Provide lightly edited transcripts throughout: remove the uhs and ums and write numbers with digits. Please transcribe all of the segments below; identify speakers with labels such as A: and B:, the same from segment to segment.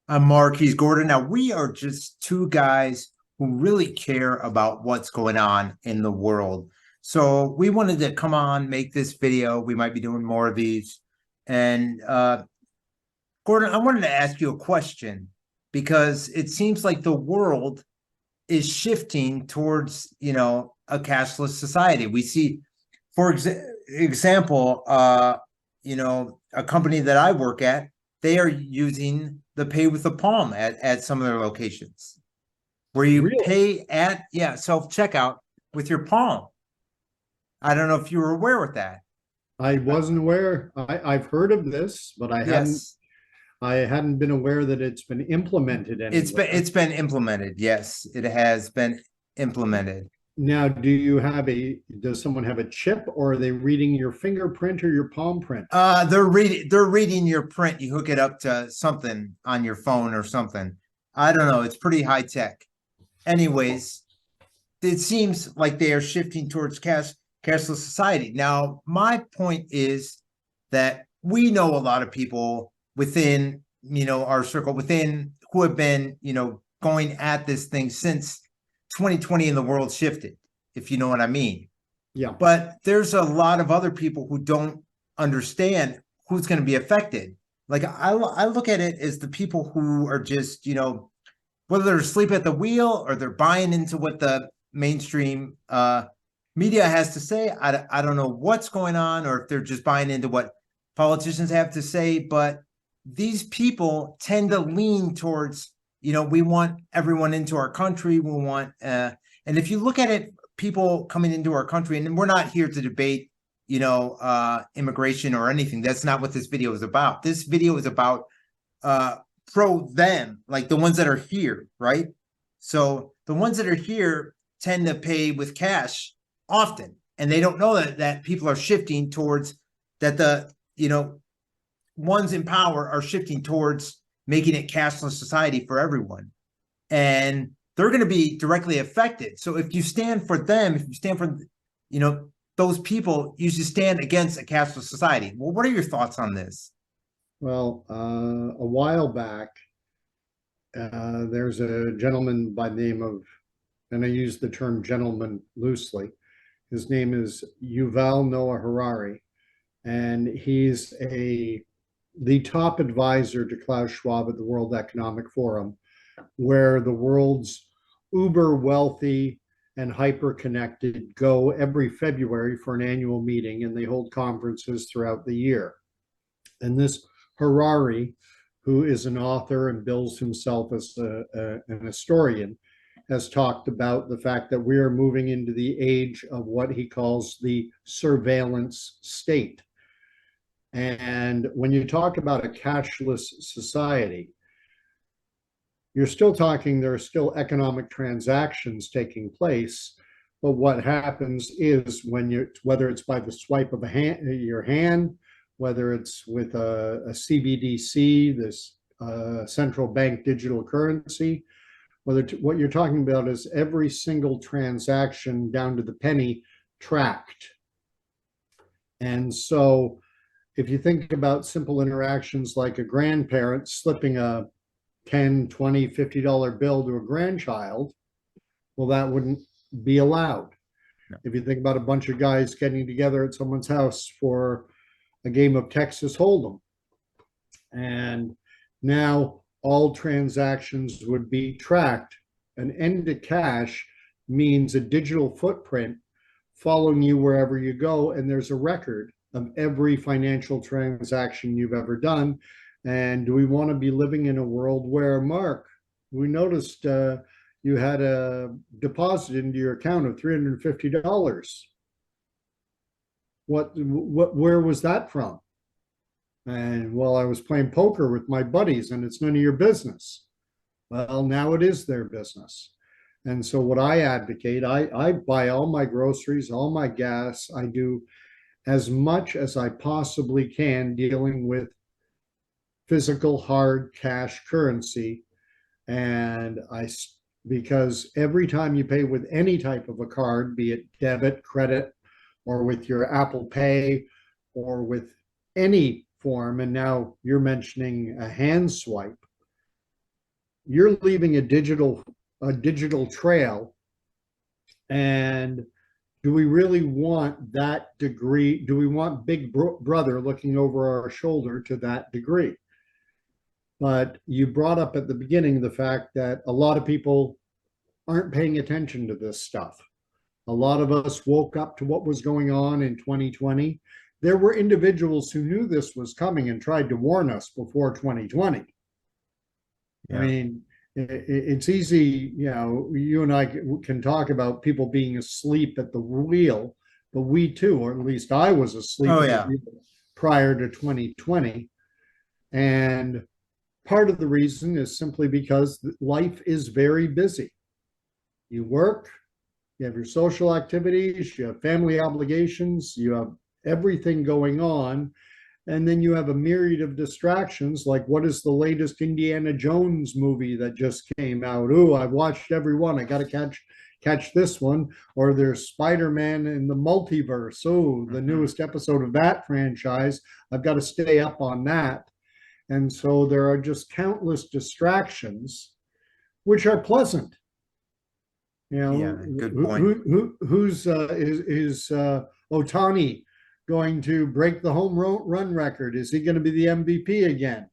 A: I'm Marquise Gordon. Now, we are just two guys who really care about what's going on in the world. So we wanted to come on, make this video. We might be doing more of these. And Gordon, I wanted to ask you a question because it seems like the world is shifting towards, a cashless society. We see, for example, a company that I work at, they are using the pay with the palm at some of their locations where you
B: Really?
A: pay at, self-checkout with your palm. I don't know if you were aware with that.
B: I
A: Uh,
B: wasn't aware. I've heard of this, but
A: yes,
B: I hadn't been aware that it's been implemented
A: it's been
B: anywhere.
A: it's been implemented. Yes, it has been implemented.
B: Now, does someone have a chip, or are they reading your fingerprint or your palm print?
A: They're reading your print. You hook it up to something on your phone or something. I don't know. It's pretty high tech. Anyways, it seems like they are shifting towards cashless society. Now, my point is that we know a lot of people within, our circle, within who have been, going at this thing since 2020 and the world shifted, if you know what I mean.
B: Yeah.
A: But there's a lot of other people who don't understand who's going to be affected. Like I look at it as the people who are just, whether they're asleep at the wheel or they're buying into what the mainstream media has to say. I don't know what's going on, or if they're just buying into what politicians have to say. But these people tend to lean towards, we want everyone into our country. We want, and if you look at it, people coming into our country, and we're not here to debate, immigration or anything. That's not what this video is about. This video is about uh, pro them, like the ones that are here, right? So the ones that are here tend to pay with cash often, and they don't know that people are shifting towards that. The ones in power are shifting towards making it cashless society for everyone, and they're going to be directly affected. So if you stand for them, if you stand for those people, you should stand against a cashless society. Well, what are your thoughts on this?
B: Well, a while back, there's a gentleman by the name of, and I use the term gentleman loosely. His name is Yuval Noah Harari, and he's the top advisor to Klaus Schwab at the World Economic Forum, where the world's uber wealthy and hyper connected go every February for an annual meeting, and they hold conferences throughout the year. And this Harari, who is an author and bills himself as an historian, has talked about the fact that we are moving into the age of what he calls the surveillance state. And when you talk about a cashless society, you're still talking, there are still economic transactions taking place. But what happens is whether it's by the swipe of your hand, whether it's with a CBDC, this central bank digital currency, what you're talking about is every single transaction down to the penny tracked. And so if you think about simple interactions like a grandparent slipping a 10, 20, $50 bill to a grandchild, well, that wouldn't be allowed.
A: No.
B: If you think about a bunch of guys getting together at someone's house for a game of Texas Hold'em, and now all transactions would be tracked. An end to cash means a digital footprint following you wherever you go, and there's a record of every financial transaction you've ever done. And do we want to be living in a world where, Mark, we noticed you had a deposit into your account of $350. Where was that from? And well, I was playing poker with my buddies, and it's none of your business. Well, now it is their business. And so what I advocate, I buy all my groceries, all my gas. I do as much as I possibly can dealing with physical hard cash currency. And because every time you pay with any type of a card, be it debit, credit, or with your Apple Pay, or with any form, and now you're mentioning a hand swipe, you're leaving a digital trail. And do we really want that degree? Do we want Big Brother looking over our shoulder to that degree? But you brought up at the beginning the fact that a lot of people aren't paying attention to this stuff. A lot of us woke up to what was going on in 2020. There were individuals who knew this was coming and tried to warn us before 2020. I
A: Yeah.
B: mean, it's easy, you and I can talk about people being asleep at the wheel, but we too, or at least I was asleep
A: Oh,
B: at
A: yeah.
B: the wheel prior to 2020. And part of the reason is simply because life is very busy. You work, you have your social activities, you have family obligations, you have everything going on. And then you have a myriad of distractions, like what is the latest Indiana Jones movie that just came out? Oh, I've watched every one. I got to catch this one. Or there's Spider-Man in the multiverse. Oh, the newest episode of that franchise. I've got to stay up on that. And so there are just countless distractions, which are pleasant.
A: Yeah, good point.
B: Who's is Otani going to break the home run record? Is he going to be the MVP again?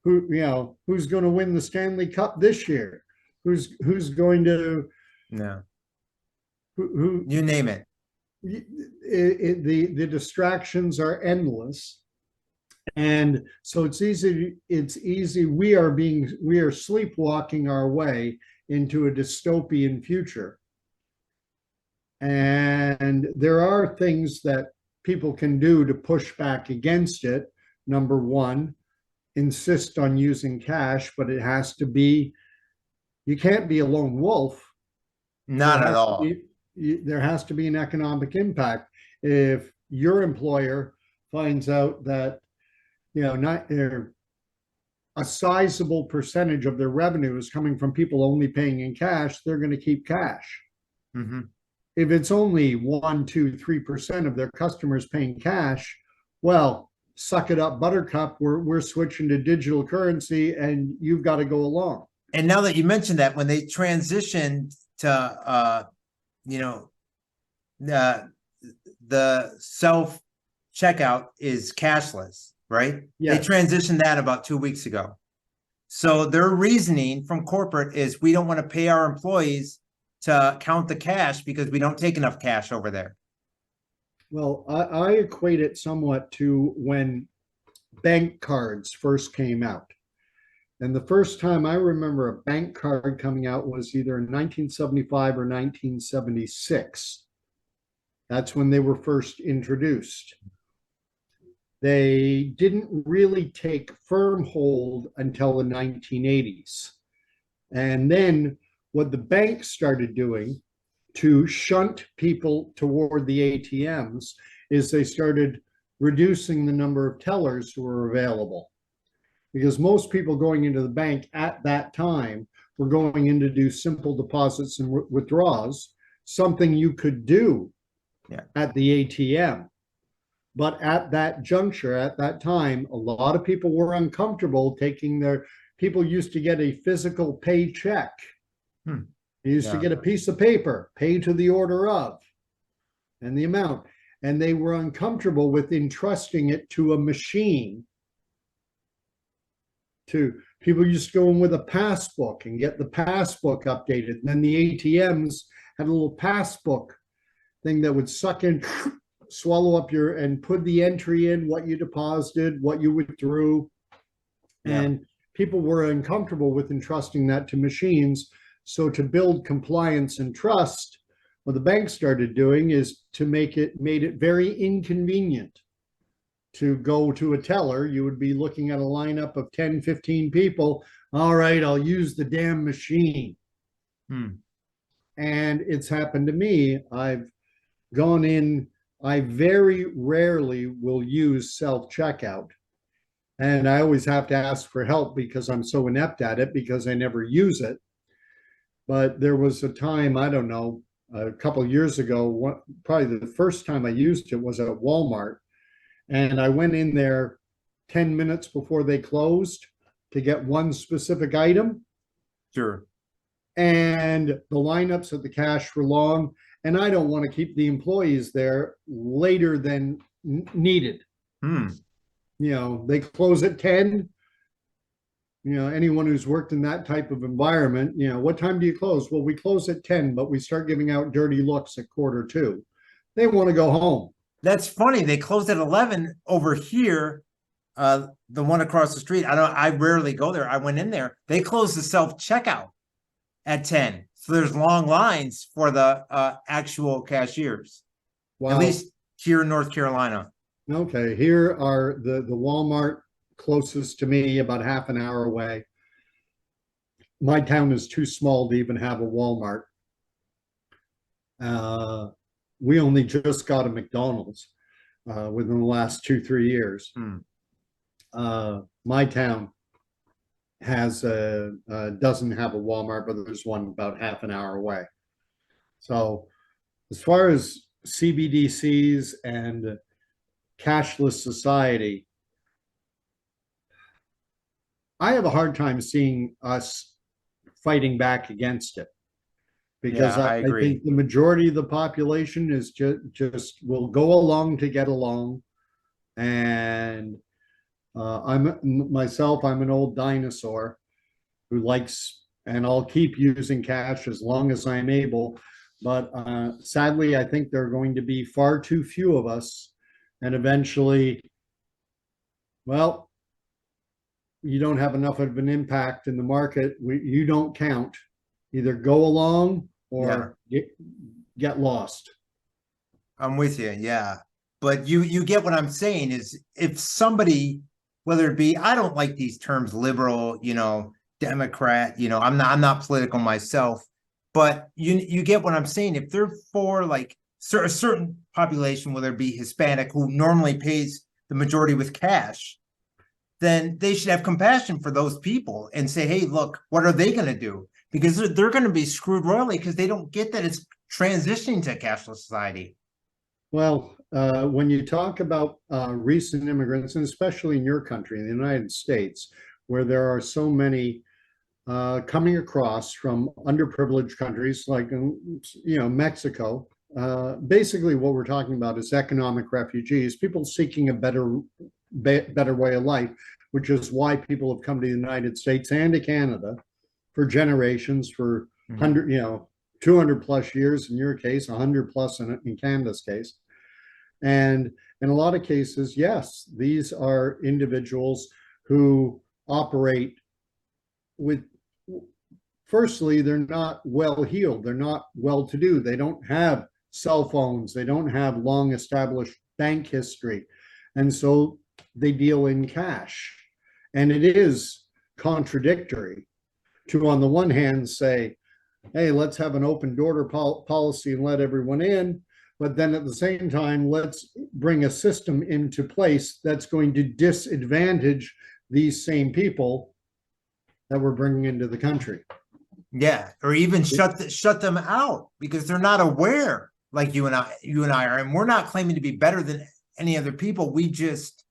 B: Who's going to win the Stanley Cup this year? Who's going to
A: No,
B: who
A: you name it.
B: the distractions are endless. And so it's easy. We are sleepwalking our way into a dystopian future. And there are things that people can do to push back against it. Number one, insist on using cash, but it has to be, you can't be a lone wolf.
A: Not at all.
B: There has to be an economic impact. If your employer finds out that, not a sizable percentage of their revenue is coming from people only paying in cash, they're going to keep cash.
A: Mm-hmm.
B: If it's only 1, 2, 3% of their customers paying cash, well, suck it up, buttercup. We're switching to digital currency and you've got to go along.
A: And now that you mentioned that, when they transitioned to the self checkout is cashless, right?
B: Yes.
A: They transitioned that about 2 weeks ago. So their reasoning from corporate is we don't want to pay our employees to count the cash because we don't take enough cash over there.
B: Well, I equate it somewhat to when bank cards first came out. And the first time I remember a bank card coming out was either in 1975 or 1976. That's when they were first introduced. They didn't really take firm hold until the 1980s. And then what the banks started doing to shunt people toward the ATMs is they started reducing the number of tellers who were available. Because most people going into the bank at that time were going in to do simple deposits and withdrawals, something you could do at the ATM. But at that juncture, at that time, a lot of people were uncomfortable people used to get a physical paycheck. They used to get a piece of paper, pay to the order of, and the amount. And they were uncomfortable with entrusting it to a machine. People used to go in with a passbook and get the passbook updated. And then the ATMs had a little passbook thing that would suck in, swallow up and put the entry in, what you deposited, what you withdrew. And people were uncomfortable with entrusting that to machines. So to build compliance and trust, what the bank started doing is to made it very inconvenient to go to a teller. You would be looking at a lineup of 10, 15 people. All right, I'll use the damn machine. And it's happened to me. I've gone in, I very rarely will use self-checkout. And I always have to ask for help because I'm so inept at it because I never use it. But there was a time, I don't know, a couple of years ago, probably the first time I used it was at Walmart. And I went in there 10 minutes before they closed to get one specific item.
A: Sure.
B: and the lineups at the cash were long, and I don't want to keep the employees there later than needed.
A: Hmm.
B: They close at 10. Anyone who's worked in that type of environment, what time do you close? Well, we close at 10, but we start giving out dirty looks at quarter two. They want to go home.
A: That's funny. They closed at 11 over here. The one across the street. I rarely go there. I went in there. They closed the self-checkout at 10. So there's long lines for the actual cashiers.
B: Wow.
A: At least here in North Carolina.
B: Okay, here are the Walmart closest to me, about half an hour away. My town is too small to even have a Walmart. We only just got a McDonald's within the last 2-3 years. My town doesn't have a Walmart, but there's one about half an hour away. So as far as CBDCs and cashless society, I have a hard time seeing us fighting back against it, because
A: Yeah, I
B: I
A: agree.
B: think the majority of the population is just will go along to get along. And I'm an old dinosaur who likes, and I'll keep using cash as long as I'm able. But sadly, I think there are going to be far too few of us. And eventually, well, you don't have enough of an impact in the market. You don't count. Either go along or get lost.
A: I'm with you. Yeah. But you get what I'm saying is, if somebody, whether it be, I don't like these terms, liberal, Democrat, I'm not political myself, but you get what I'm saying. If they're for like a certain population, whether it be Hispanic, who normally pays the majority with cash, then they should have compassion for those people and say, hey, look, what are they going to do? Because they're going to be screwed royally, because they don't get that it's transitioning to a cashless society.
B: Well, when you talk about recent immigrants, and especially in your country, in the United States, where there are so many coming across from underprivileged countries like, Mexico, basically what we're talking about is economic refugees, people seeking a better way of life, which is why people have come to the United States and to Canada for generations, for 200 plus years in your case, 100 plus in Canada's case. And in a lot of cases, yes, these are individuals who operate with, firstly, they're not well heeled, they're not well to do, they don't have cell phones, they don't have long established bank history, and so they deal in cash. And it is contradictory to, on the one hand, say, hey, let's have an open door policy and let everyone in, but then at the same time, let's bring a system into place that's going to disadvantage these same people that we're bringing into the country.
A: Yeah, or even shut them out because they're not aware, like you and I are, and we're not claiming to be better than any other people. We just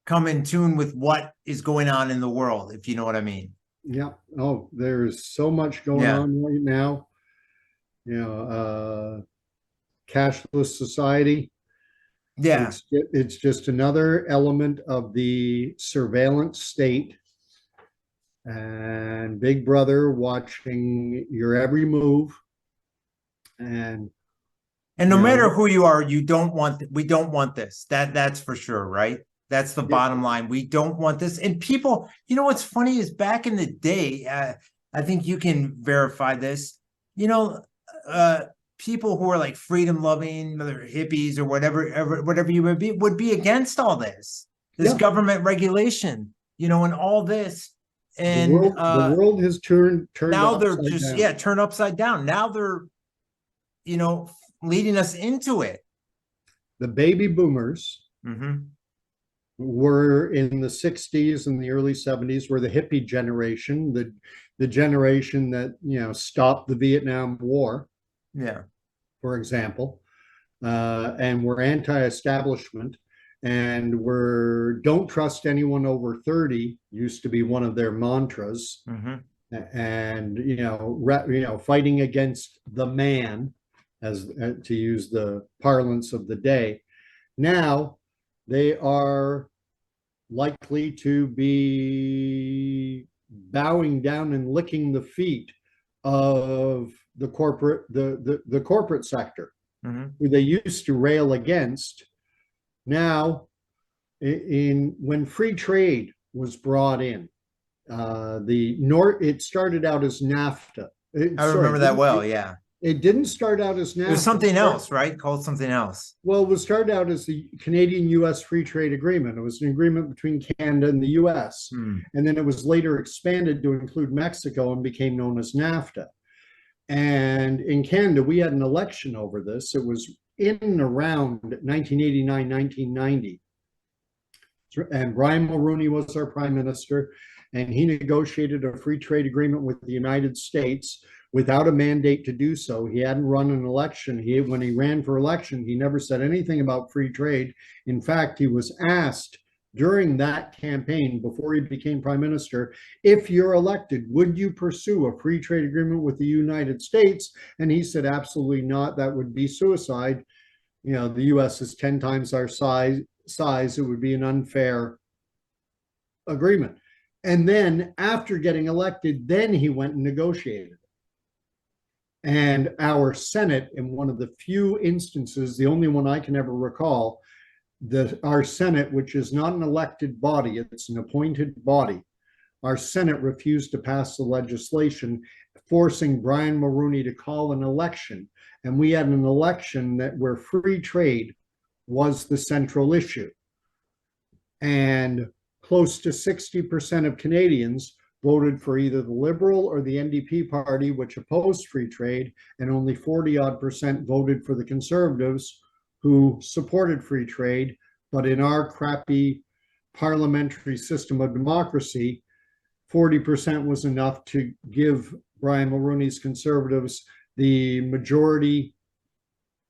A: come in tune with what is going on in the world, if you know what I mean.
B: Yeah. Oh, there's so much going on right now. Cashless society.
A: Yeah.
B: It's just another element of the surveillance state and Big Brother watching your every move. And
A: no matter who you are, we don't want this. That's for sure, right? That's the bottom line. We don't want this. And people, what's funny is, back in the day, I think you can verify this, people who are like freedom loving, whether hippies or whatever you would be against all this government regulation, and all this. And
B: the world has turned
A: now they're just turned upside down. Now they're leading us into it.
B: The baby boomers were in the 60s and the early 70s, were the hippie generation, the generation that stopped the Vietnam War, for example, and were anti-establishment, and don't trust anyone over 30 used to be one of their mantras. and fighting against the man, as to use the parlance of the day. Now they are likely to be bowing down and licking the feet of the corporate sector, who they used to rail against. Now, when free trade was brought in, it started out as NAFTA.
A: I remember that well. Yeah.
B: It didn't start out as NAFTA.
A: It was something else, right? Called something else.
B: Well, it was started out as the Canadian-U.S. Free Trade Agreement. It was an agreement between Canada and the U.S. And then it was later expanded to include Mexico and became known as NAFTA. And in Canada, we had an election over this. It was in and around 1989, 1990. And Brian Mulroney was our prime minister, and he negotiated a free trade agreement with the United States without a mandate to do so. He hadn't run an election. When he ran for election, he never said anything about free trade. In fact, he was asked during that campaign, before he became prime minister, if you're elected, would you pursue a free trade agreement with the United States? And he said, absolutely not. That would be suicide. The US is 10 times our size. It would be an unfair agreement. And then after getting elected, then he went and negotiated. And our Senate, in one of the few instances, the only one I can ever recall, our Senate, which is not an elected body, it's an appointed body, our Senate refused to pass the legislation forcing Brian Mulroney to call an election. And we had an election where free trade was the central issue. And close to 60% of Canadians voted for either the Liberal or the NDP party, which opposed free trade, and only 40-odd% voted for the Conservatives, who supported free trade. But in our crappy parliamentary system of democracy, 40% was enough to give Brian Mulroney's Conservatives the majority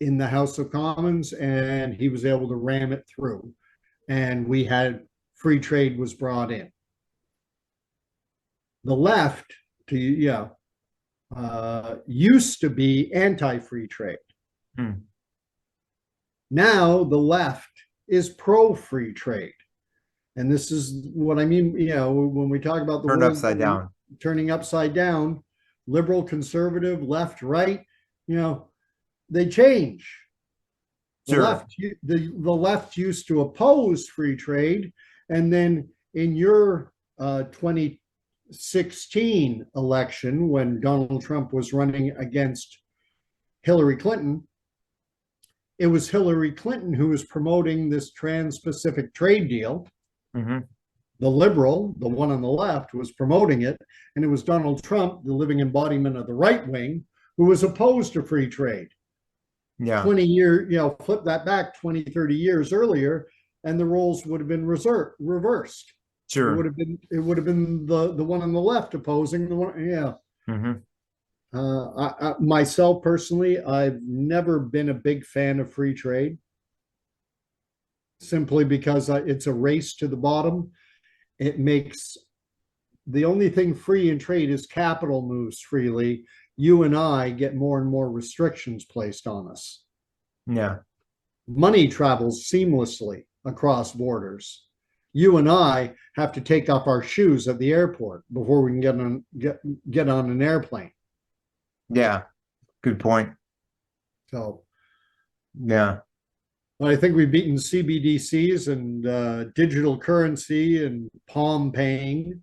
B: in the House of Commons, and he was able to ram it through. And we had free trade was brought in. The left, used to be anti-free trade. Now the left is pro-free trade. And this is what I mean, when we talk about the
A: Turned upside down.
B: Turning upside down, liberal, conservative, left, right, they change.
A: Sure.
B: The left used to oppose free trade. And then in your 2016 election, when Donald Trump was running against Hillary Clinton, it was Hillary Clinton who was promoting this Trans-Pacific trade deal. The liberal, the one on the left, was promoting it. And it was Donald Trump, the living embodiment of the right wing, who was opposed to free trade. 20 years, flip that back 20, 30 years earlier, and the roles would have been reversed.
A: Sure.
B: It would have been the one on the left opposing the one. Myself personally, I've never been a big fan of free trade, simply because it's a race to the bottom. It makes the only thing free in trade is capital moves freely. You and I get more and more restrictions placed on us. Money travels seamlessly across borders. You and I have to take off our shoes at the airport before we can get on an airplane.
A: Good point.
B: So, but I think we've beaten CBDCs and digital currency and palm paying